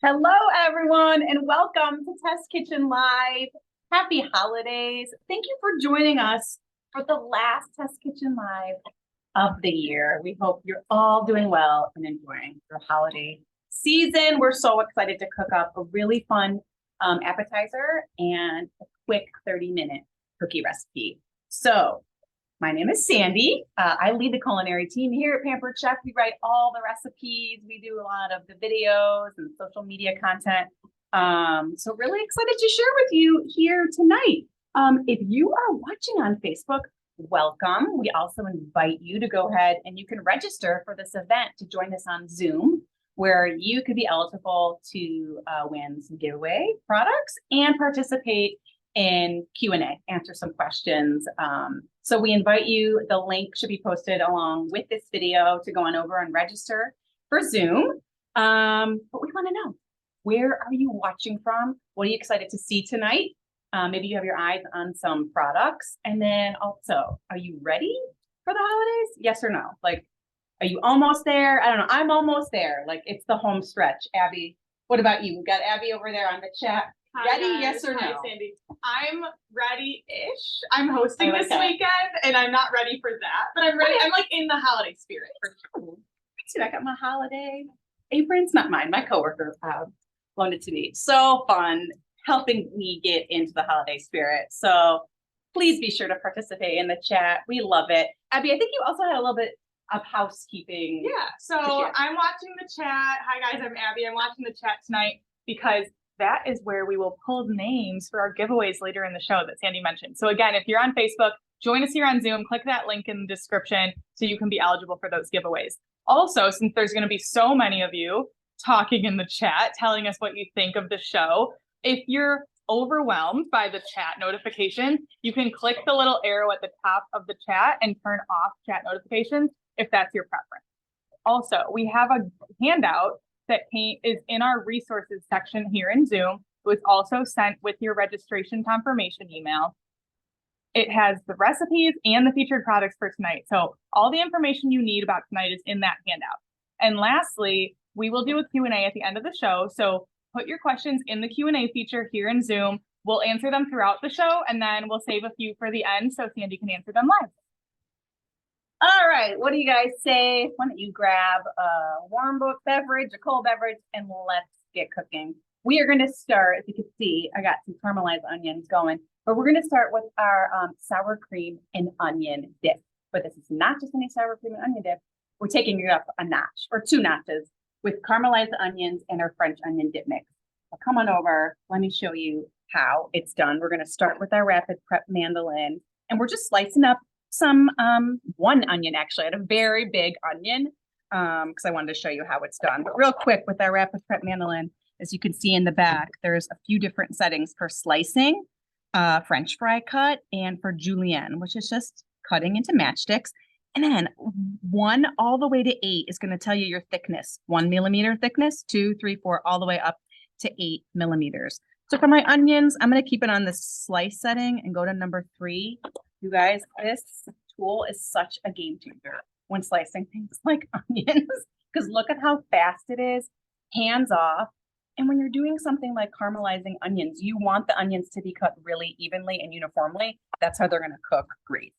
Hello, everyone, and welcome to Test Kitchen Live. Happy holidays. Thank you for joining us for the last Test Kitchen Live of the year. We hope you're all doing well and enjoying your holiday season. We're so excited to cook up a really fun appetizer and a quick 30-minute cookie recipe. So my name is Sandy. I lead the culinary team here at Pampered Chef. We write all the recipes. We do a lot of the videos and social media content. So really excited to share with you here tonight. If you are watching on Facebook, welcome. We also invite you to go ahead and you can register for this event to join us on Zoom, where you could be eligible to win some giveaway products and participate in Q&A, answer some questions. So we invite you, the link should be posted along with this video to go on over and register for Zoom. But we wanna know, where are you watching from? What are you excited to see tonight? Maybe you have your eyes on some products. And then also, are you ready for the holidays? Yes or no? Like, are you almost there? I don't know, I'm almost there. Like, it's the home stretch. Abby, what about you? We've got Abby over there on the chat. Hi, Ready? guys. Yes or no? Hi, Sandy. I'm ready-ish. I'm hosting this weekend, and I'm not ready for that, but I'm ready. I'm like in the holiday spirit for sure. Me too. I got my holiday aprons, not mine. My coworker loaned it to me. So fun, helping me get into the holiday spirit. So please be sure to participate in the chat. We love it. Abby, I think you also had a little bit of housekeeping. Yeah. So I'm watching the chat. Hi guys, I'm Abby. I'm watching the chat tonight because that is where we will pull names for our giveaways later in the show that Sandy mentioned. So again, if you're on Facebook, join us here on Zoom, click that link in the description so you can be eligible for those giveaways. Also, since there's going to be so many of you talking in the chat, telling us what you think of the show, if you're overwhelmed by the chat notification, you can click the little arrow at the top of the chat and turn off chat notifications if that's your preference. Also, we have a handout that is in our resources section here in Zoom. It was also sent with your registration confirmation email. It has the recipes and the featured products for tonight. So all the information you need about tonight is in that handout. And lastly, we will do a Q&A at the end of the show. So put your questions in the Q&A feature here in Zoom. We'll answer them throughout the show, and then we'll save a few for the end so Sandy can answer them live. All right, what do you guys say? Why don't you grab a warm beverage, a cold beverage, and let's get cooking. We are going to start, as you can see, I got some caramelized onions going, but we're going to start with our sour cream and onion dip. But this is not just any sour cream and onion dip. We're taking it up a notch, or 2 notches, with caramelized onions and our French onion dip mix. So come on over, let me show you how it's done. We're going to start with our rapid prep mandolin, and we're just slicing up some one onion. Actually, I had a very big onion because I wanted to show you how it's done. But real quick, with our rapid prep mandolin, as you can see in the back, there's a few different settings for slicing, French fry cut, and for julienne, which is just cutting into matchsticks. And then 1 all the way to 8 is going to tell you your thickness: 1 millimeter thickness, 2, 3, 4, all the way up to 8 millimeters. So for my onions, I'm going to keep it on the slice setting and go to number 3. You guys, this tool is such a game changer when slicing things like onions, because look at how fast it is, hands off. And when you're doing something like caramelizing onions, you want the onions to be cut really evenly and uniformly. That's how they're going to cook great.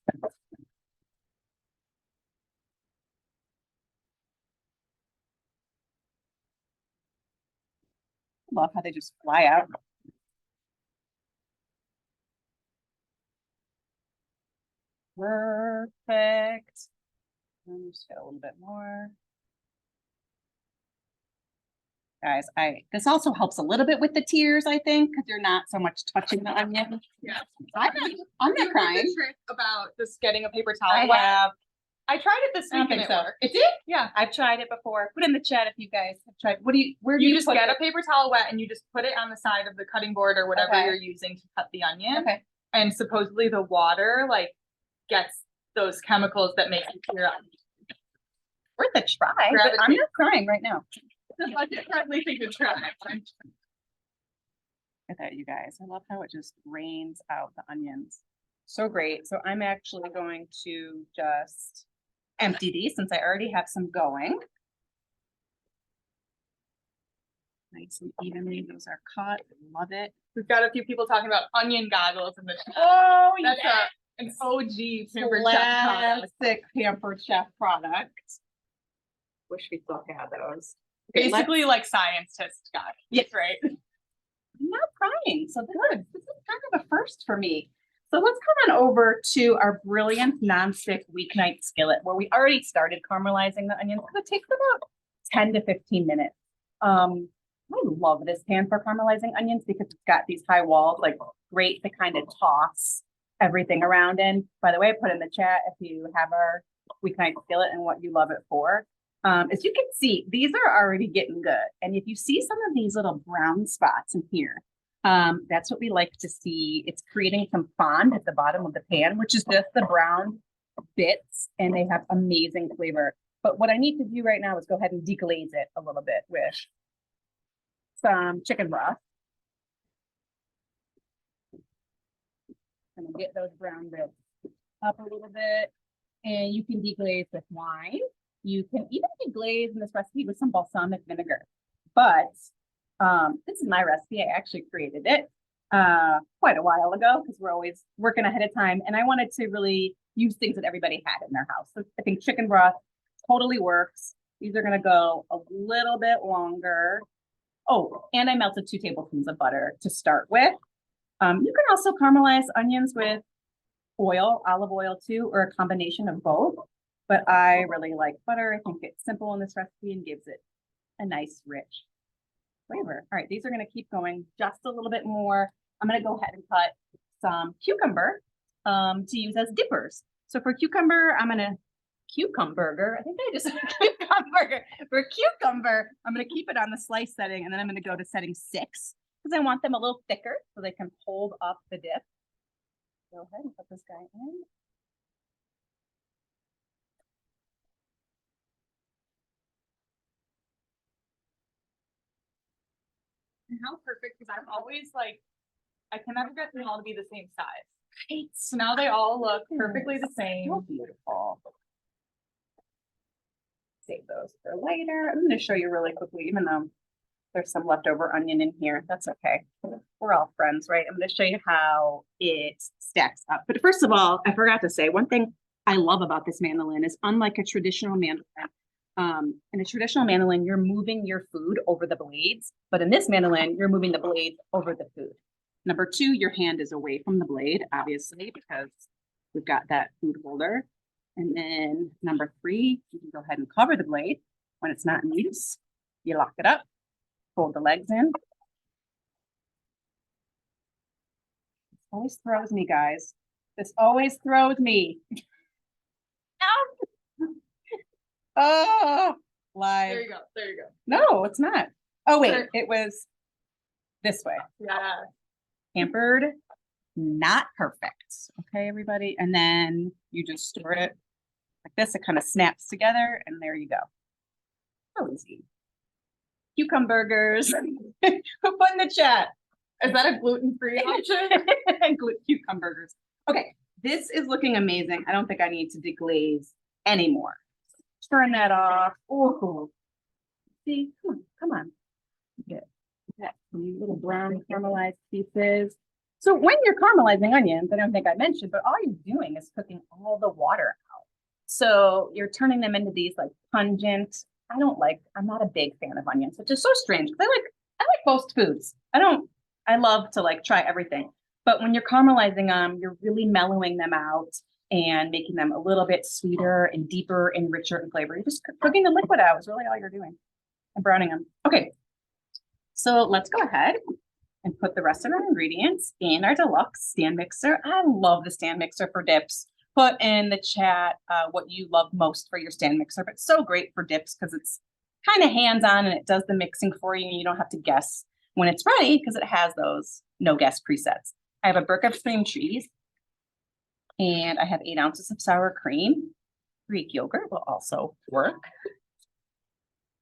Love how they just fly out. Perfect. Let me just get a little bit more. Guys, this also helps a little bit with the tears, I think, because you're not so much touching the onion. Yeah. I'm not crying. The trick about just getting a paper towel. I tried it this week and it worked. It did? Yeah, I've tried it before. Put in the chat if you guys have tried. Where do you just get a paper towel wet and you just put it on the side of the cutting board or whatever you're using to cut the onion. Okay. And supposedly the water like gets those chemicals that make you tear up. Worth a try. But I'm not crying right now. I definitely think to try. Look at that, you guys. I love how it just rains out the onions. So great. So I'm actually going to just empty these since I already have some going. Nice and evenly. Those are cut. Love it. We've got a few people talking about onion goggles in the chat. Oh, That's an OG Pampered Chef product. classic Pampered Chef product. Wish we still had those. Okay, Basically like scientist goggles. Yes. Right. I'm not crying. So this is kind of a first for me. So let's come on over to our brilliant nonstick weeknight skillet where we already started caramelizing the onions. It takes about 10 to 15 minutes. I love this pan for caramelizing onions because it's got these high walls, like great to kind of toss everything around in. By the way, I put in the chat if you have our weeknight skillet and what you love it for. As you can see, these are already getting good. And if you see some of these little brown spots in here, that's what we like to see. It's creating some fond at the bottom of the pan, which is just the brown bits, and they have amazing flavor. But what I need to do right now is go ahead and deglaze it a little bit with some chicken broth. And get those brown bits up a little bit. And you can deglaze with wine. You can even deglaze in this recipe with some balsamic vinegar. But this is my recipe. I actually created it quite a while ago because we're always working ahead of time. And I wanted to really use things that everybody had in their house. So I think chicken broth totally works. These are going to go a little bit longer. Oh, and I melted 2 tablespoons of butter to start with. You can also caramelize onions with oil, olive oil too, or a combination of both. But I really like butter. I think it's simple in this recipe and gives it a nice, rich flavor. All right, these are going to keep going just a little bit more. I'm going to go ahead and cut some cucumber to use as dippers. So for cucumber, I'm going to cucumber. I think I just said cucumber. For cucumber, I'm going to keep it on the slice setting, and then I'm going to go to setting 6 because I want them a little thicker so they can hold up the dip. Go ahead and put this guy in. And how perfect, because I'm always like, I can never get them all to be the same size. Right. So now they all look perfectly the same. So beautiful. Save those for later. I'm going to show you really quickly, even though there's some leftover onion in here. That's okay. We're all friends, right? I'm going to show you how it stacks up. But first of all, I forgot to say one thing I love about this mandolin is unlike a traditional mandolin. In a traditional mandolin, you're moving your food over the blades, but in this mandolin, you're moving the blades over the food. Number 2, your hand is away from the blade, obviously, because we've got that food holder. And then number 3, you can go ahead and cover the blade when it's not in use. You lock it up, fold the legs in. This always throws me, guys. This always throws me. Oh, live. There you go. There you go. No, it's not. Oh, wait, Sure. it was this way. Yeah. Pampered, not perfect. Okay, everybody. And then you just store it like this. It kind of snaps together, and there you go. So easy. Cucumburgers. Put in the chat. Is that a gluten-free option? Cucumburgers. Okay, this is looking amazing. I don't think I need to deglaze anymore. Turn that off. Oh, see, come on. Get some little brown caramelized pieces. So when you're caramelizing onions, I don't think I mentioned, but all you're doing is cooking all the water out. So you're turning them into these like pungent. I'm not a big fan of onions, which is so strange. I like most foods. I love to like try everything. But when you're caramelizing them, you're really mellowing them out and making them a little bit sweeter and deeper and richer in flavor. You're just cooking the liquid out is really all you're doing and browning them. Okay, so let's go ahead and put the rest of our ingredients in our deluxe stand mixer. I love the stand mixer for dips. Put in the chat what you love most for your stand mixer, but so great for dips because it's kind of hands-on and it does the mixing for you and you don't have to guess when it's ready because it has those no guess presets. I have a brick of cream cheese. And I have 8 ounces of sour cream. Greek yogurt will also work.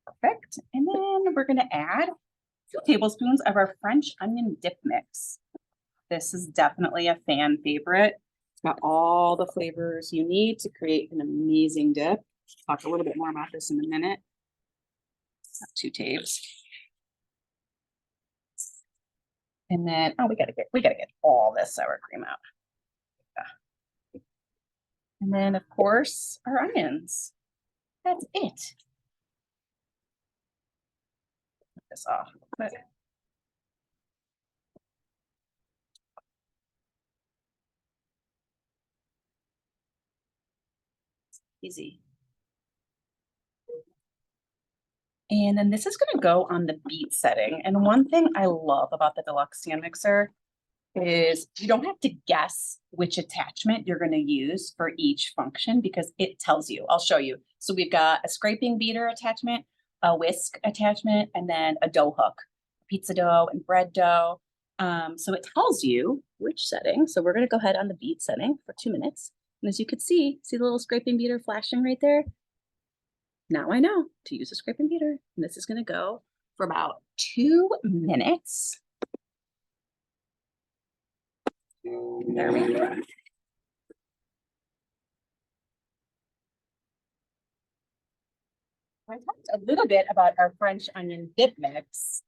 Perfect. And then we're going to add 2 tablespoons of our French onion dip mix. This is definitely a fan favorite. It's got all the flavors you need to create an amazing dip. Talk a little bit more about this in a minute. 2 tables. And then, oh, we gotta get all this sour cream out. And then of course, our onions. That's it. Put this off. But easy. And then this is going to go on the beet setting. And one thing I love about the deluxe stand mixer is you don't have to guess which attachment you're going to use for each function because it tells you. I'll show you. So we've got a scraping beater attachment, a whisk attachment, and then a dough hook, pizza dough and bread dough. So it tells you which setting. So we're going to go ahead on the beet setting for 2 minutes. And as you can see the little scraping beater flashing right there? Now I know to use a scraping beater. And this is going to go for about 2 minutes. There we go. I talked a little bit about our French onion dip mix.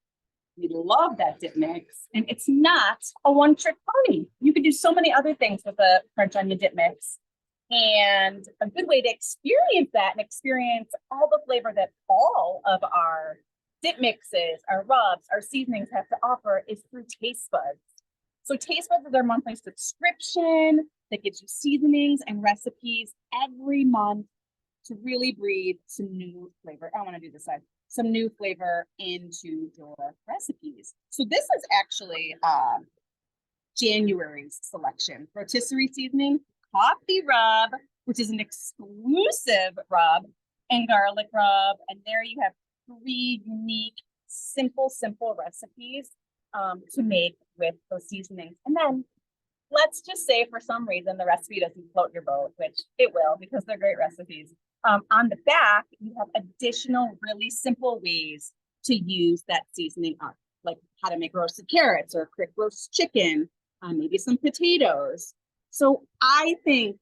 We love that dip mix, and it's not a one-trick pony. You can do so many other things with a French onion dip mix. And a good way to experience that and experience all the flavor that all of our dip mixes, our rubs, our seasonings have to offer is through Taste Buds. So Taste Buds is our monthly subscription that gives you seasonings and recipes every month to really breathe some new flavor. I want to do this side. Some new flavor into your recipes. So this is actually January's selection. Rotisserie seasoning, coffee rub, which is an exclusive rub, and garlic rub. And there you have 3 unique, simple recipes to make with those seasonings. And then let's just say for some reason the recipe doesn't float your boat, which it will because they're great recipes. On the back, you have additional really simple ways to use that seasoning up, like how to make roasted carrots or quick roast chicken, maybe some potatoes. So I think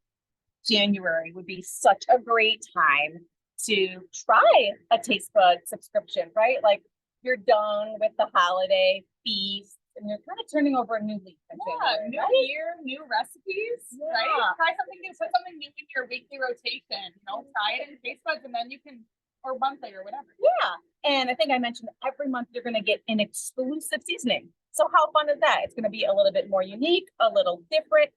January would be such a great time to try a Taste Bud subscription, right? Like you're done with the holiday feast and you're kind of turning over a new leaf. Yeah, new year, new recipes, right? Try something new, put something new in your weekly rotation. Try it in Taste Buds and then you can, or monthly or whatever. Yeah. And I think I mentioned every month you're going to get an exclusive seasoning. So how fun is that? It's going to be a little bit more unique, a little different,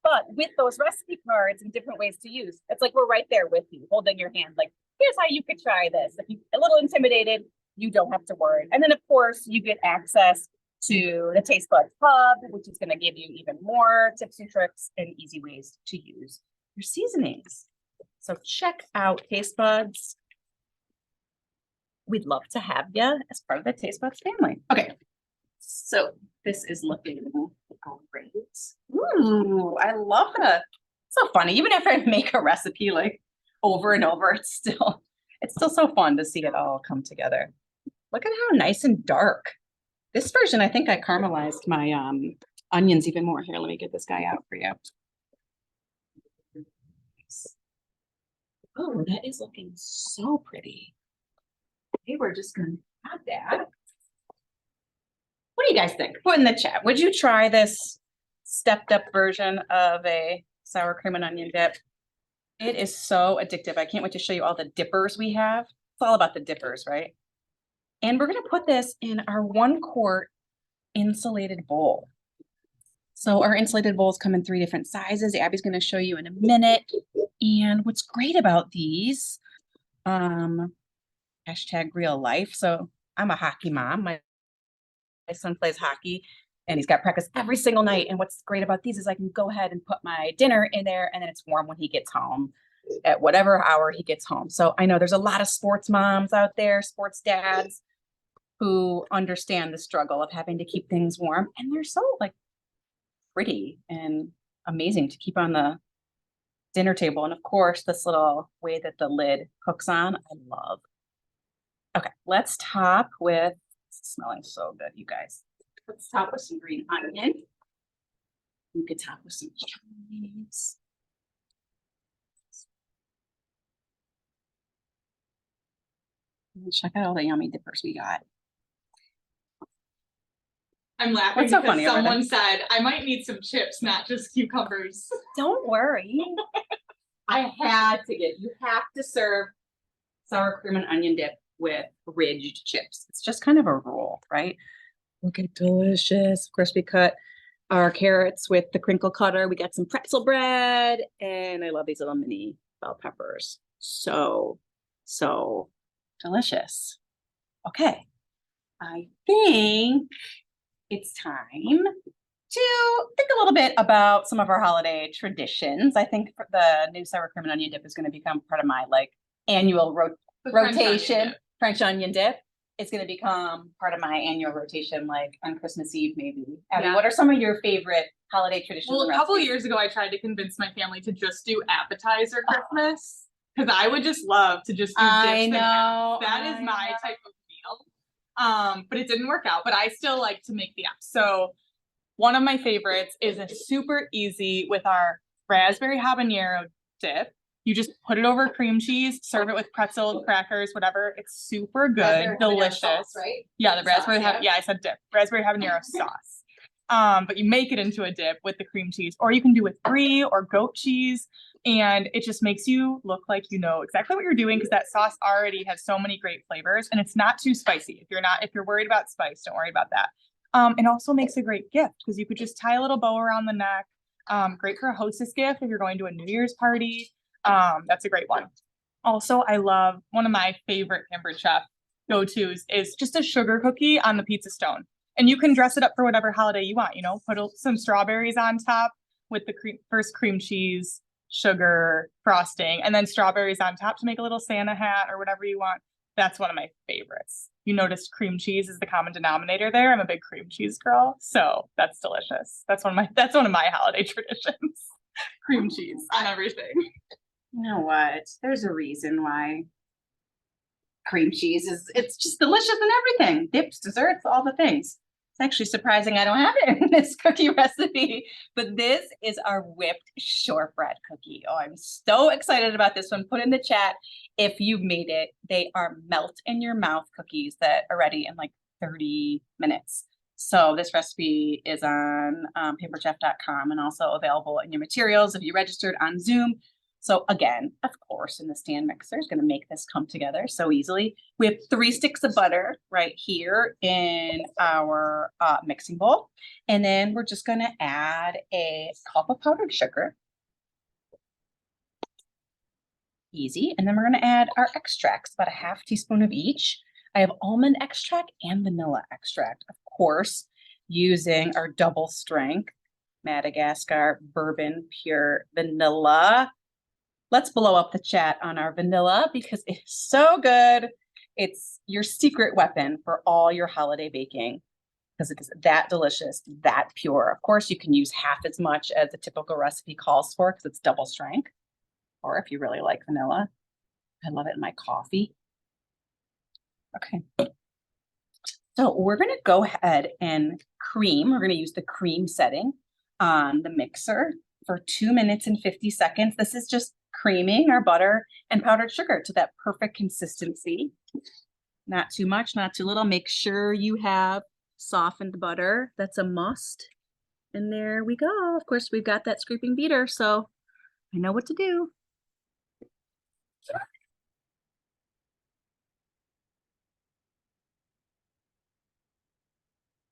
but with those recipe cards and different ways to use, it's like we're right there with you, holding your hand. Like, here's how you could try this. If you're a little intimidated, you don't have to worry. And then, of course, you get access to the Taste Buds Hub, which is going to give you even more tips and tricks and easy ways to use your seasonings. So check out Taste Buds. We'd love to have you as part of the Taste Buds family. Okay, so this is looking great. Ooh, I love that. So funny. Even after I make a recipe like over and over, it's still so fun to see it all come together. Look at how nice and dark. This version, I think I caramelized my onions even more. Here, let me get this guy out for you. Oh, that is looking so pretty. Okay, we're just gonna add that. What do you guys think? Put in the chat. Would you try this stepped up version of a sour cream and onion dip? It is so addictive. I can't wait to show you all the dippers we have. It's all about the dippers, right? And we're going to put this in our 1 quart insulated bowl. So our insulated bowls come in 3 different sizes. Abby's going to show you in a minute. And what's great about these, hashtag real life. So I'm a hockey mom. My son plays hockey and he's got practice every single night. And what's great about these is I can go ahead and put my dinner in there and then it's warm when he gets home at whatever hour he gets home. So I know there's a lot of sports moms out there, sports dads who understand the struggle of having to keep things warm. And they're so like pretty and amazing to keep on the dinner table. And of course, this little way that the lid hooks on, I love. Okay, let's top with, it's smelling so good, you guys. Let's top with some green onion. You could top with some chives. Check out all the yummy dippers we got. I'm laughing What's so because funny over there? someone said I might need some chips, not just cucumbers. Don't worry. I had to you have to serve sour cream and onion dip with ridged chips. It's just kind of a rule, right? Look at delicious. Of course, we cut our carrots with the crinkle cutter. We got some pretzel bread, and I love these little mini bell peppers. So delicious. Okay, I think it's time to think a little bit about some of our holiday traditions. I think the new sour cream and onion dip is going to become part of my annual rotation. French onion dip. It's going to become part of my annual rotation, on Christmas Eve, maybe. Abby, Yeah. what are some of your favorite holiday traditions? Well, a couple of years ago, I tried to convince my family to just do appetizer Christmas because I would just love to just do dips and apps. That is my type of meal. But it didn't work out. But I still like to make the apps. So one of my favorites is a super easy with our raspberry habanero dip. You just put it over cream cheese, serve it with pretzels, crackers, whatever. It's super good, Raspberry delicious. sauce, right? Yeah, the raspberry Sauce, yeah, I said dip. Raspberry habanero sauce. But you make it into a dip with the cream cheese, or you can do with brie or goat cheese, and it just makes you look like you know exactly what you're doing because that sauce already has so many great flavors, and it's not too spicy. If you're worried about spice, don't worry about that. It also makes a great gift because you could just tie a little bow around the neck. Great for a hostess gift if you're going to a New Year's party. That's a great one. Also, I love one of my favorite Pampered Chef go-tos is just a sugar cookie on the pizza stone. And you can dress it up for whatever holiday you want, put some strawberries on top with the first cream cheese, sugar, frosting, and then strawberries on top to make a little Santa hat or whatever you want. That's one of my favorites. You noticed cream cheese is the common denominator there. I'm a big cream cheese girl, so that's delicious. That's one of my holiday traditions. Cream cheese on everything. You know what? There's a reason why cream cheese it's just delicious in everything. Dips, desserts, all the things. It's actually surprising I don't have it in this cookie recipe, but this is our whipped shortbread cookie. Oh, I'm so excited about this one. Put in the chat if you've made it. They are melt in your mouth cookies that are ready in 30 minutes. So this recipe is on pamperedchef.com and also available in your materials if you registered on Zoom. So again, of course, in the stand mixer is going to make this come together so easily. We have 3 sticks of butter right here in our mixing bowl. And then we're just going to add a cup of powdered sugar. Easy. And then we're going to add our extracts, about a half teaspoon of each. I have almond extract and vanilla extract, of course, using our double strength Madagascar bourbon pure vanilla. Let's blow up the chat on our vanilla because it's so good. It's your secret weapon for all your holiday baking because it is that delicious, that pure. Of course, you can use half as much as the typical recipe calls for because it's double strength. Or if you really like vanilla, I love it in my coffee. Okay. So we're going to go ahead and cream. We're going to use the cream setting on the mixer for 2 minutes and 50 seconds. This is just creaming our butter and powdered sugar to that perfect consistency. Not too much, not too little. Make sure you have softened butter. That's a must. And there we go. Of course, we've got that scraping beater, so I know what to do.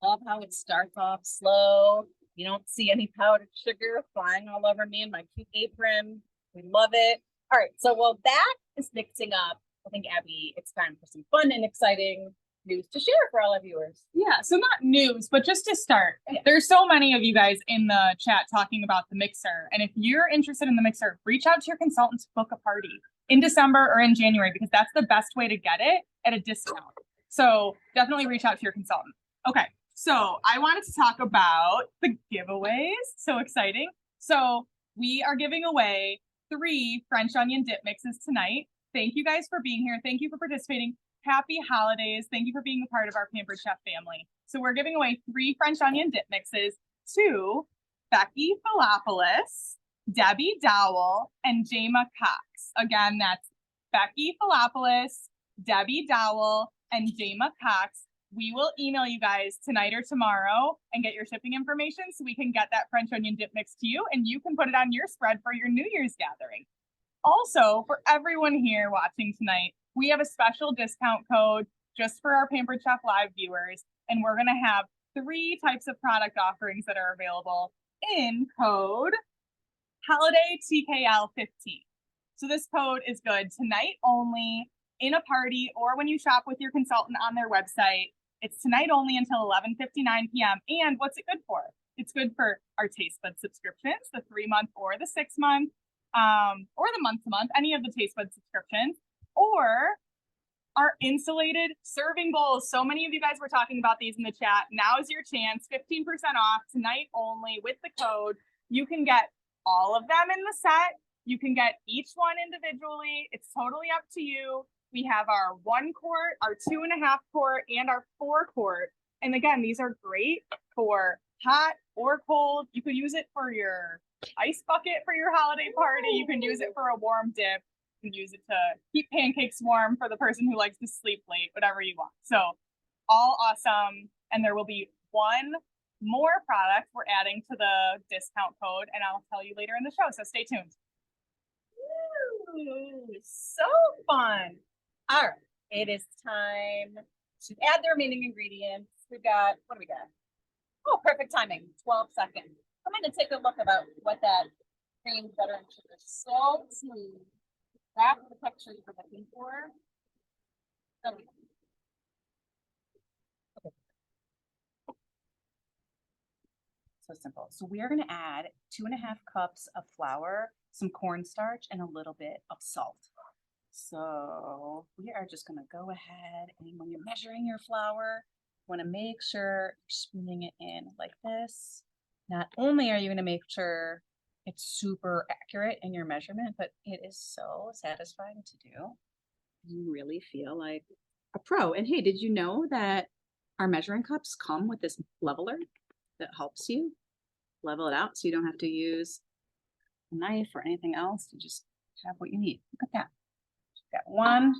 Love how it starts off slow. You don't see any powdered sugar flying all over me in my cute apron. We love it. All right, so while that is mixing up, I think, Abby, it's time for some fun and exciting news to share for all our viewers. Yeah, so not news, but just to start, there's so many of you guys in the chat talking about the mixer. And if you're interested in the mixer, reach out to your consultant to book a party in December or in January, because that's the best way to get it at a discount. So definitely reach out to your consultant. Okay, so I wanted to talk about the giveaways. So exciting. So we are giving away 3 French onion dip mixes tonight. Thank you guys for being here. Thank you for participating. Happy holidays. Thank you for being a part of our Pampered Chef family. So we're giving away 3 French onion dip mixes to Becky Philopoulos, Debbie Dowell, and Jama Cox. Again, that's Becky Philopoulos, Debbie Dowell, and Jama Cox. we will email you guys tonight or tomorrow and get your shipping information so we can get that French onion dip mix to you and you can put it on your spread for your New Year's gathering. Also, for everyone here watching tonight, we have a special discount code just for our Pampered Chef Live viewers, and we're going to have 3 types of product offerings that are available in code Holiday TKL 15. So this code is good tonight only, in a party, or when you shop with your consultant on their website. It's tonight only until 11:59 p.m. And what's it good for? It's good for our Taste Bud subscriptions, the 3-month or the 6-month, or the month-to-month, any of the Taste Bud subscriptions, or our insulated serving bowls. So many of you guys were talking about these in the chat. Now is your chance, 15% off tonight only with the code. You can get all of them in the set. You can get each one individually. It's totally up to you. We have our 1 quart, our 2.5 quart, and our 4 quart. And again, these are great for hot or cold. You could use it for your ice bucket for your holiday party. You can use it for a warm dip. You can use it to keep pancakes warm for the person who likes to sleep late, whatever you want. So all awesome. And there will be 1 more product we're adding to the discount code, and I'll tell you later in the show. So stay tuned. Ooh, so fun. All right, it is time to add the remaining ingredients. We've got, what do we got? Oh, perfect timing, 12 seconds. I'm going to take a look about what that cream, butter, and sugar salt smooth. That's the texture you're looking for. Okay. So simple. So we are going to add 2.5 cups of flour, some cornstarch, and a little bit of salt. So we are just going to go ahead, and when you're measuring your flour, you want to make sure you're spooning it in like this. Not only are you going to make sure it's super accurate in your measurement, but it is so satisfying to do. You really feel like a pro. And hey, did you know that our measuring cups come with this leveler that helps you level it out so you don't have to use a knife or anything else to just have what you need. Look at that. Got 1.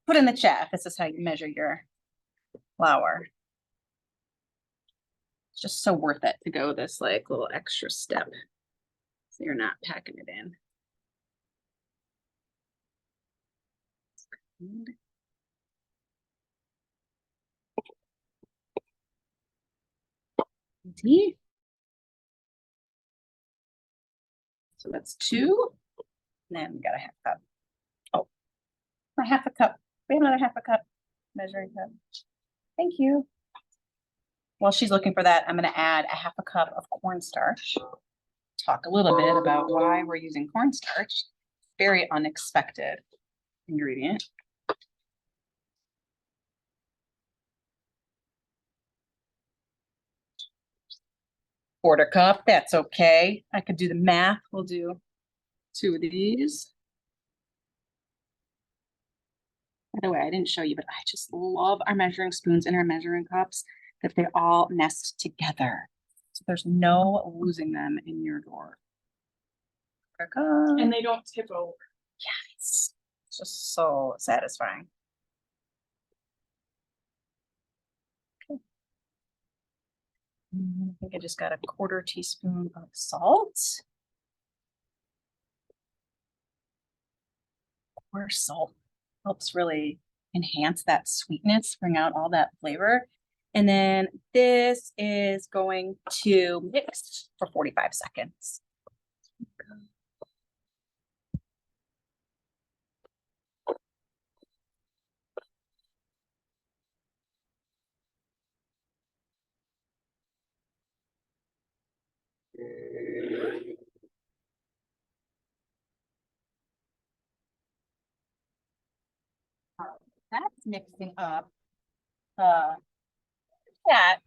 Put in the chat if this is how you measure your flour. It's just so worth it to go this like little extra step so you're not packing it in. Tea. So that's 2. And then we got a 1/2 cup. Oh, a 1/2 cup. We have another 1/2 cup measuring cup. Thank you. While she's looking for that, I'm going to add a 1/2 cup of cornstarch. Talk a little bit about why we're using cornstarch. Very unexpected ingredient. Quarter cup, that's okay. I could do the math. We'll do 2 of these. By the way, I didn't show you, but I just love our measuring spoons and our measuring cups, that they all nest together. So there's no losing them in your drawer. And they don't tip over. Yes, it's just so satisfying. Okay. I think I just got a 1/4 teaspoon of salt. Of course, salt helps really enhance that sweetness, bring out all that flavor. And then this is going to mix for 45 seconds. That's mixing up. That.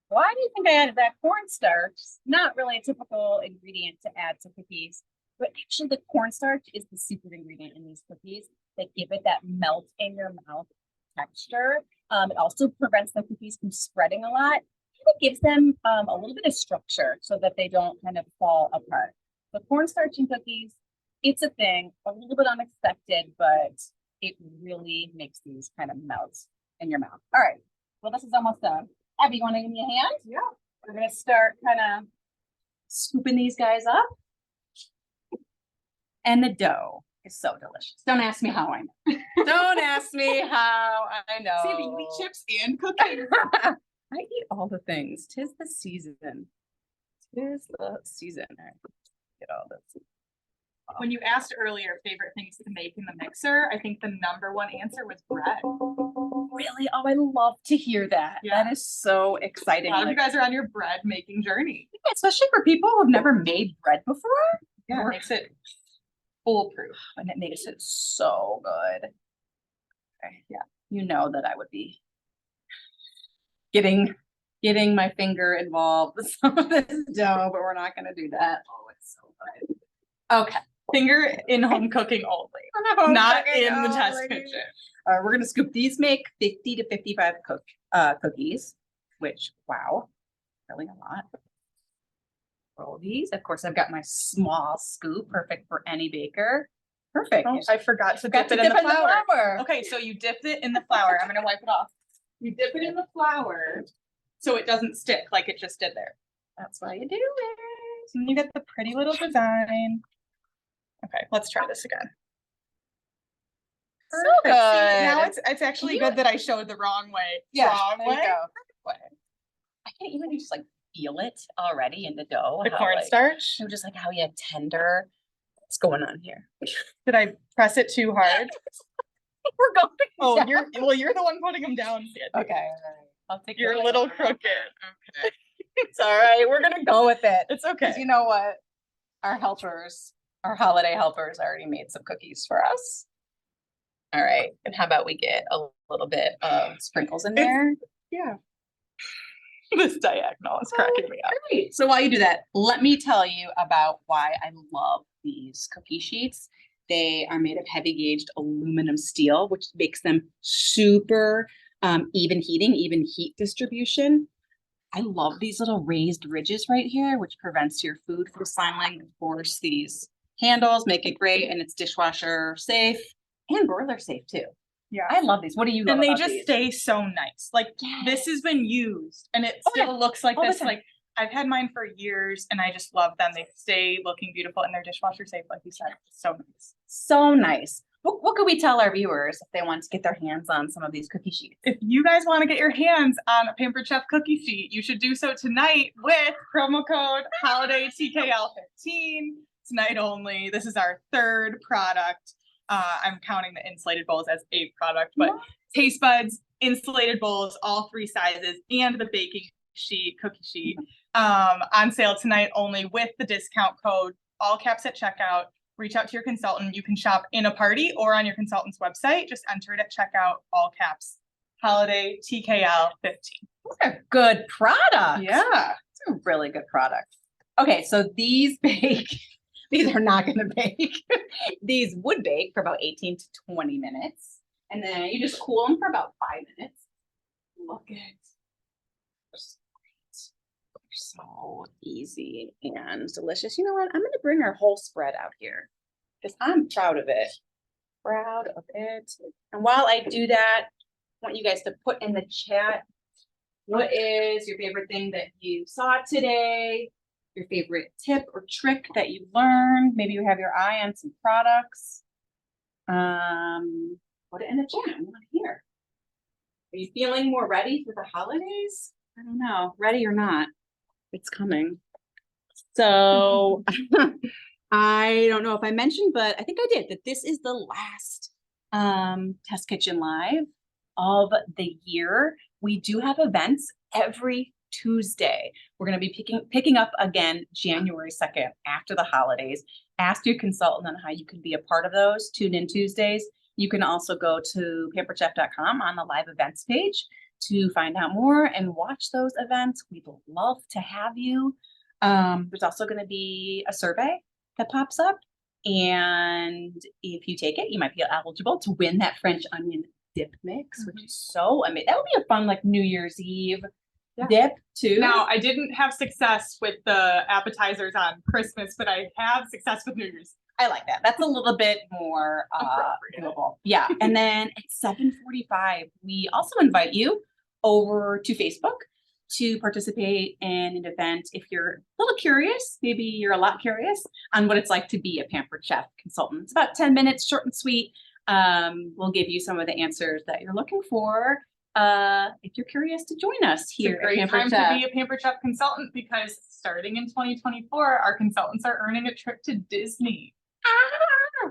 Why do you think I added that cornstarch? Not really a typical ingredient to add to cookies, but actually the cornstarch is the secret ingredient in these cookies that give it that melt in your mouth texture. It also prevents the cookies from spreading a lot. It gives them a little bit of structure so that they don't kind of fall apart. The cornstarch in cookies, it's a thing, a little bit unexpected, but it really makes these kind of melt in your mouth. All right. Well, this is almost done. Abby, you want to give me a hand? Yeah. We're going to start kind of scooping these guys up. And the dough is so delicious. Don't ask me how I know. Don't ask me how I know. Sandy, you eat chips and cookies. I eat all the things. 'Tis the season. 'Tis the season. All right. Get all this. When you asked earlier favorite things to make in the mixer, I think the number one answer was bread. Really? Oh, I love to hear that. Yeah. That is so A exciting. lot of you guys are on your bread making journey. Especially for people who've never made bread before. Yeah, it makes it foolproof. And it makes it so good. Okay. Yeah. You know that I would be getting my finger involved with some of this dough, but we're not gonna do that. Oh, it's so good. Okay. Finger in home cooking only, not in the test kitchen. We're gonna scoop these, make 50 to 55 cookies, which, wow, really a lot. Roll these. Of course, I've got my small scoop, perfect for any baker. Perfect. Oh, I forgot to Forgot dip to it in the dip flour. Okay, so you dip it in the flour. I'm gonna wipe it off. You dip it in the flour so it doesn't stick like it just did there. That's why you do it. And you get the pretty little design. Okay, let's try this again. So Perfect. good. See, now it's actually you- good that I showed the wrong way. Yeah, Wrong there you way. go. Way. I can't even just like feel it already in the dough. The how, cornstarch. like, just like how you tender. What's going on here? Did I press it too hard? We're going. Oh, down. you're the one putting them down, Sandy. Okay. All right. I'll take You're a your little labor. crooked. Okay. It's all right. We're gonna go with it. It's okay. 'Cause you know what? Our helpers, our holiday helpers, already made some cookies for us. All right. And how about we get a little bit of sprinkles in It's- there? Yeah. This diagonal is cracking me up. Great. So while you do that, let me tell you about why I love these cookie sheets. They are made of heavy gauged aluminum steel, which makes them super even heat distribution. I love these little raised ridges right here, which prevents your food from slimming. Of course, these handles make it great, and it's dishwasher safe and broiler safe too. Yeah. I love these. What do you love And they about just these? stay so nice. Like this has been used and it Oh, still yeah. looks like All the this. time. Like I've had mine for years and I just love them. They stay looking beautiful and they're dishwasher safe, like you said. It's so nice. So nice. What could we tell our viewers if they want to get their hands on some of these cookie sheets? If you guys want to get your hands on a Pampered Chef cookie sheet, you should do so tonight with promo code holiday TKL15. Tonight only. This is our third product. I'm counting the insulated bowls as a product, but taste buds, insulated bowls, all three sizes, and the baking sheet, cookie sheet, on sale tonight only with the discount code, all caps at checkout. Reach out to your consultant. You can shop in a party or on your consultant's website. Just enter it at checkout, all caps, holiday TKL 15. Those are good products. Yeah. It's a really good product. Okay, so these bake. These are not going to bake. These would bake for about 18 to 20 minutes. And then you just cool them for about 5 minutes. Look at it. They're so easy and delicious. You know what? I'm going to bring our whole spread out here because I'm proud of it. Proud of it. And while I do that, I want you guys to put in the chat, what is your favorite thing that you saw today? Your favorite tip or trick that you learned? Maybe you have your eye on some products. Put it in the chat. I want to hear. Are you feeling more ready for the holidays? I don't know. Ready or not, it's coming. So I don't know if I mentioned, but I think I did, that this is the last Test Kitchen Live of the year. We do have events every Tuesday. We're going to be picking up again January 2nd after the holidays. Ask your consultant on how you can be a part of those. Tune in Tuesdays. You can also go to pamperedchef.com on the live events page to find out more and watch those events. We'd love to have you. There's also going to be a survey that pops up. And if you take it, you might be eligible to win that French onion dip mix, which is so amazing. That would be a fun like New Year's Eve dip too. Now, I didn't have success with the appetizers on Christmas, but I have success with New Year's. I like that. That's a little bit more Appropriate. doable. Yeah. And then at 7:45, we also invite you over to Facebook to participate in an event. If you're a little curious, maybe you're a lot curious on what it's like to be a Pampered Chef consultant. It's about 10 minutes, short and sweet. We'll give you some of the answers that you're looking for. If you're curious to join us here It's a great at time Pampered Chef. to be a Pampered Chef consultant because starting in 2024, our consultants are earning a trip to Disney.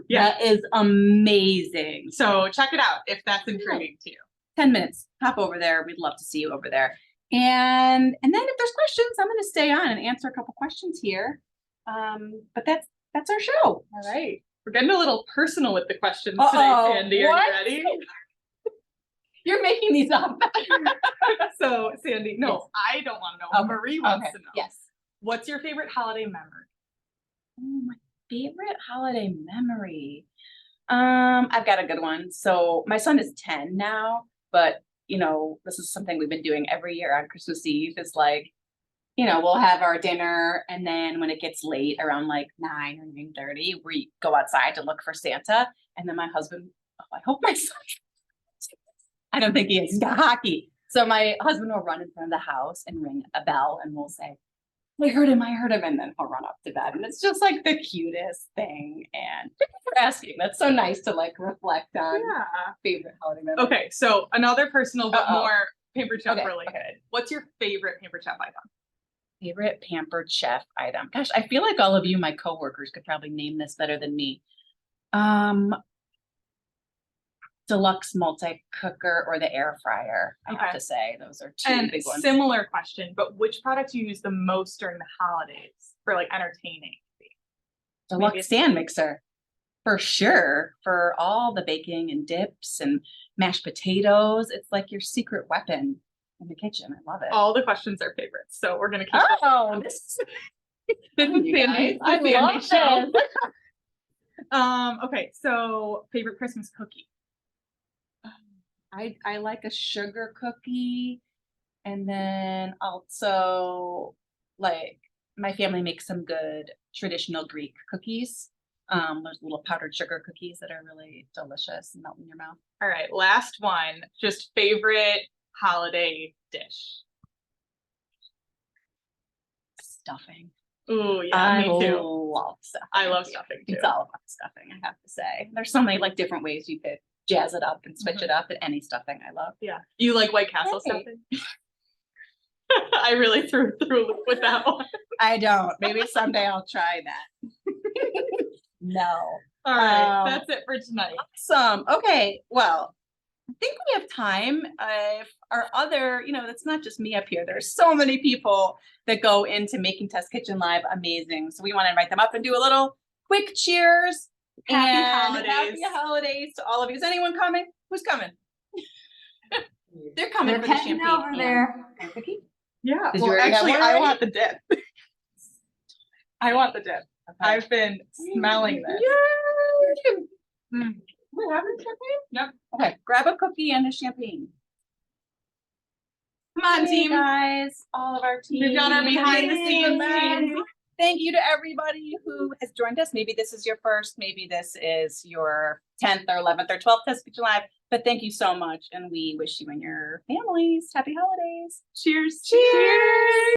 Yeah. That is amazing. So check it out if that's intriguing to you. 10 minutes, hop over there. We'd love to see you over there. And then if there's questions, I'm going to stay on and answer a couple questions here. But that's our show. All right. We're getting a little personal with the questions Uh-oh, today, Sandy. Are what? you ready? You're making these up. So, Sandy, no, Yes. I don't want to know. Okay, Marie wants to know. Yes. What's your favorite holiday memory? Oh, my favorite holiday memory. I've got a good one. So my son is 10 now, but this is something we've been doing every year on Christmas Eve. It's like, we'll have our dinner, and then when it gets late, around like 9 or 9:30, we go outside to look for Santa. And then my husband, I hope my son, I don't think he is, he's got hockey. So my husband will run in front of the house and ring a bell, and we'll say, I heard him. And then he'll run up to bed. And it's just like the cutest thing. And thank you for asking. That's so nice to like reflect on favorite holiday memory. Okay, so another personal but Uh-oh. more Pampered Chef Okay, related. okay. What's your favorite Pampered Chef item? Favorite Pampered Chef item. Gosh, I feel like all of you, my coworkers, could probably name this better than me. Deluxe multi-cooker or the air fryer, I have to say. Those are two And big ones. similar question, but which product do you use the most during the holidays for like entertaining? Deluxe stand mixer, for sure. For all the baking and dips and mashed potatoes. It's like your secret weapon in the kitchen. I love it. All the questions are favorites, so we're gonna keep Oh, this is Sandy's I love show. this. Okay, so favorite Christmas cookie. I like a sugar cookie, and then also like my family makes some good traditional Greek cookies. There's little powdered sugar cookies that are really delicious and melt in your mouth. All right, last one. Just favorite holiday dish. Stuffing. Ooh, yeah, me too. Love stuffing. I love stuffing too. It's all about stuffing, I have to say. There's so many like different ways you could jazz it up and switch it up, and any stuffing I love. Yeah. You like White Castle Hey. stuffing? I really threw with that one. I don't. Maybe someday I'll try that. No. All right, that's it for tonight. Awesome. Okay. Well, I think we have time. If our other, that's not just me up here. There's so many people that go into Making Test Kitchen Live. Amazing. So we want to invite them up and do a little quick cheers. Happy holidays to all of you. Is anyone coming? Who's coming? They're coming They're for the heading champagne over there. and cookie. Yeah. Did you Well, already have actually, one I already? want the dip. I want the dip. I've been smelling this. Yay! Mm. We're having champagne? Yep. Okay, grab a cookie and a champagne. Come on, Hey, team. guys, all of our team. We've got our behind the scenes team. Thank you to everybody who has joined us. Maybe this is your first, maybe this is your 10th or 11th or 12th Test Kitchen Live, but thank you so much. And we wish you and your families happy holidays. Cheers. Cheers.